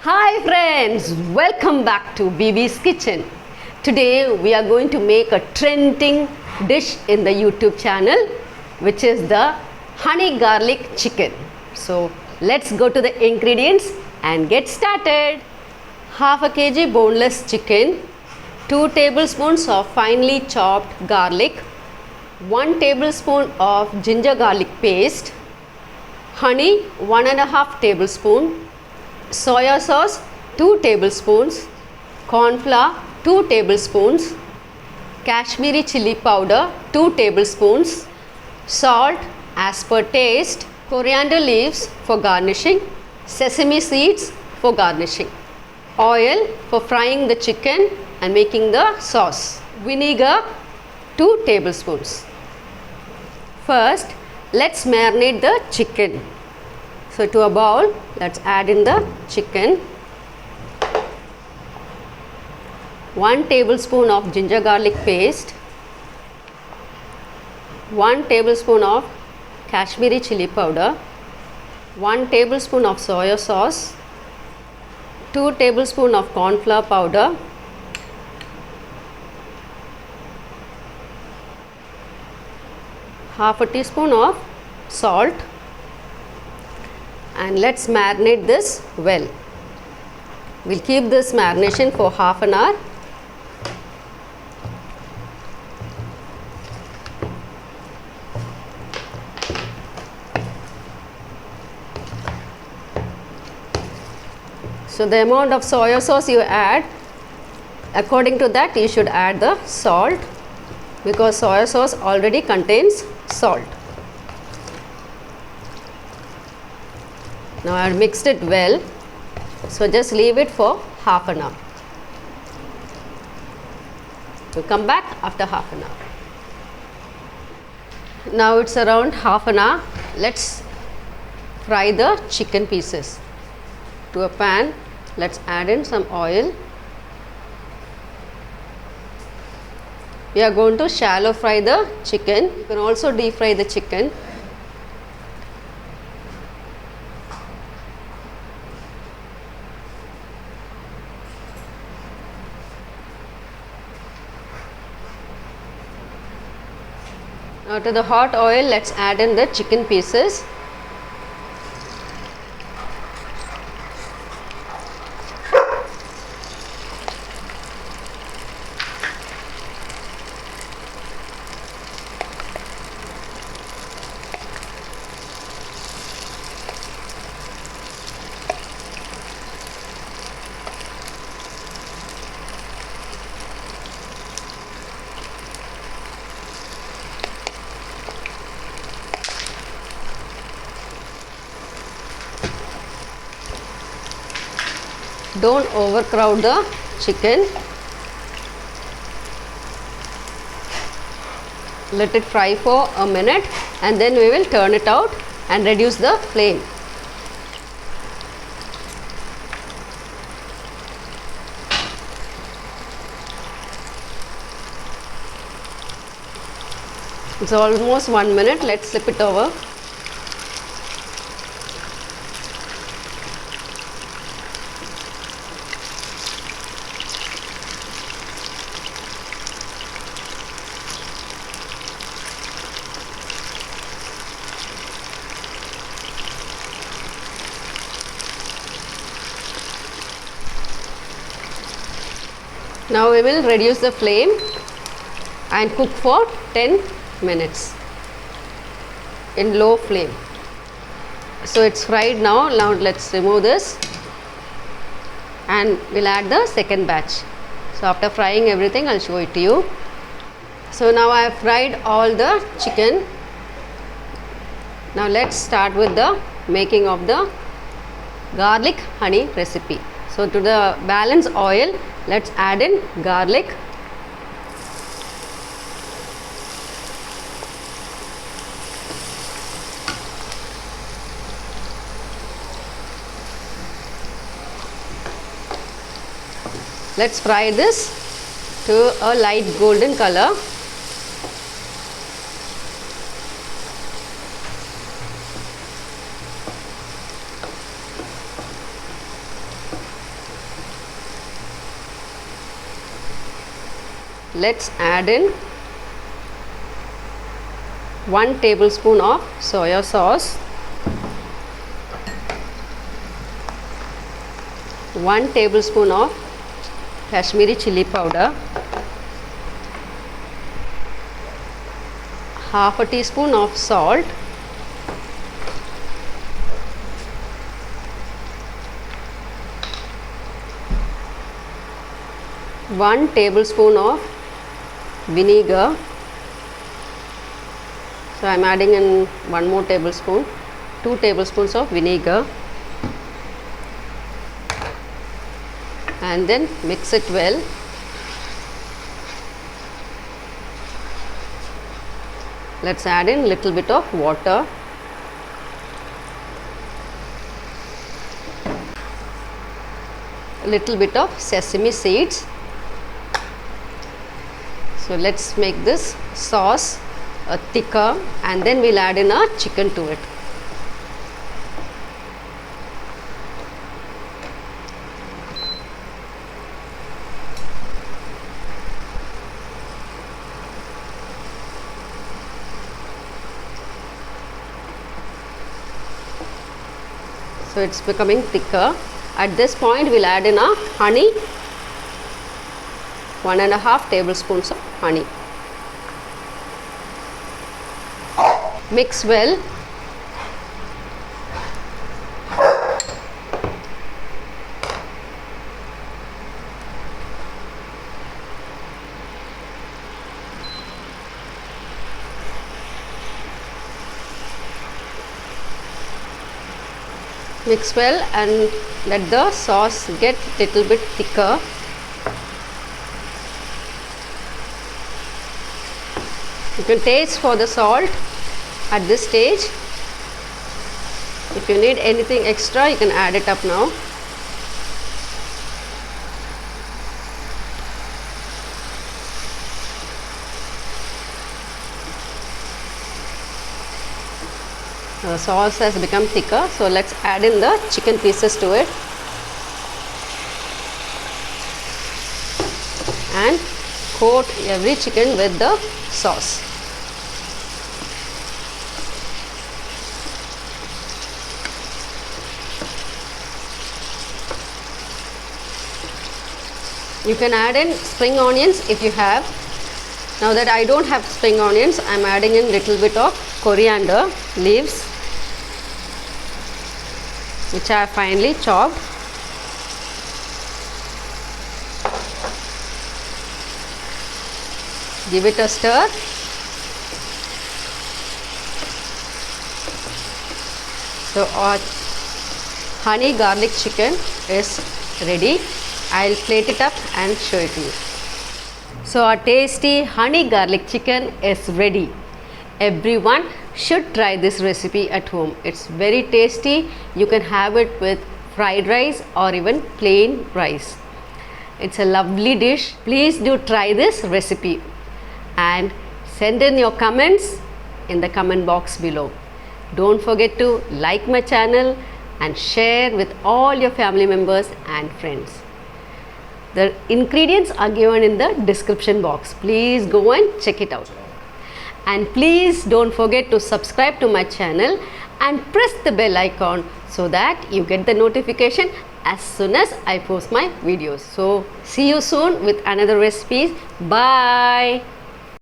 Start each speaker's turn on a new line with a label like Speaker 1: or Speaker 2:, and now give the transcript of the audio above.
Speaker 1: Hi friends, welcome back to BB's Kitchen. Today we are going to make a trending dish in the YouTube channel, which is the honey garlic chicken. So let's go to the ingredients and get started. Half a kg boneless chicken, 2 tablespoons of finely chopped garlic, 1 tablespoon of ginger garlic paste, honey 1.5 tablespoon, soya sauce 2 tablespoons, corn flour 2 tablespoons, Kashmiri Chilli Powder 2 tablespoons, salt as per taste, coriander leaves for garnishing, sesame seeds for garnishing, oil for frying the chicken and making the sauce, vinegar 2 tablespoons. First, let's marinate the chicken. So to a bowl, let's add in the chicken, 1 tablespoon of ginger garlic paste, 1 tablespoon of Kashmiri Chilli Powder, 1 tablespoon of soya sauce, 2 tablespoon of corn flour powder, half a teaspoon of salt, and let's marinate this well. We'll keep this marination for half an hour. So the amount of soya sauce you add, according to that you should add the salt, because soya sauce already contains salt. Now I have mixed it well, so just leave it for half an hour. We'll come back after half an hour. Now it's around half an hour. Let's fry the chicken pieces. To a pan, let's add in some oil. We are going to shallow fry the chicken. You can also deep fry the chicken. Now to the hot oil, let's add in the chicken pieces. Don't overcrowd the chicken. Let it fry for a minute and then we will turn it out and reduce the flame. It's almost 1 minute. Let's flip it over. Now we will reduce the flame and cook for 10 minutes in low flame. So it's fried now. Now let's remove this and we'll add the second batch. So after frying everything, I'll show it to you. So now I have fried all the chicken. Now let's start with the making of the garlic honey recipe. So to the balance oil, let's add in garlic, let's fry this to a light golden color. let's add in 1 tablespoon of soya sauce, 1 tablespoon of Kashmiri Chilli Powder, half a teaspoon of salt, one tablespoon of vinegar. So I am adding in 1 more tablespoon, 2 tablespoons of vinegar, and then mix it well. Let's add in little bit of water. A little bit of sesame seeds. So let's make this sauce thicker, and then we'll add in our chicken to it. So it's becoming thicker. At this point we'll add in our honey, 1.5 tablespoons of honey. Mix well. Mix well and let the sauce get little bit thicker. You can taste for the salt at this stage. If you need anything extra, you can add it up now. The sauce has become thicker, so let's add in the chicken pieces to it and coat every chicken with the sauce. You can add in spring onions if you have. Now that I don't have spring onions, I am adding in little bit of coriander leaves, which I have finely chopped. Give it a stir. So our honey garlic chicken is ready. I'll plate it up and show it to you. So our tasty honey garlic chicken is ready. Everyone should try this recipe at home. It's very tasty. You can have it with fried rice or even plain rice. It's a lovely dish. Please do try this recipe and send in your comments in the comment box below. Don't forget to like my channel and share with all your family members and friends. The ingredients are given in the description box. Please go and check it out. And please don't forget to subscribe to my channel and press the bell icon so that you get the notification as soon as I post my videos. So see you soon with another recipes. Bye.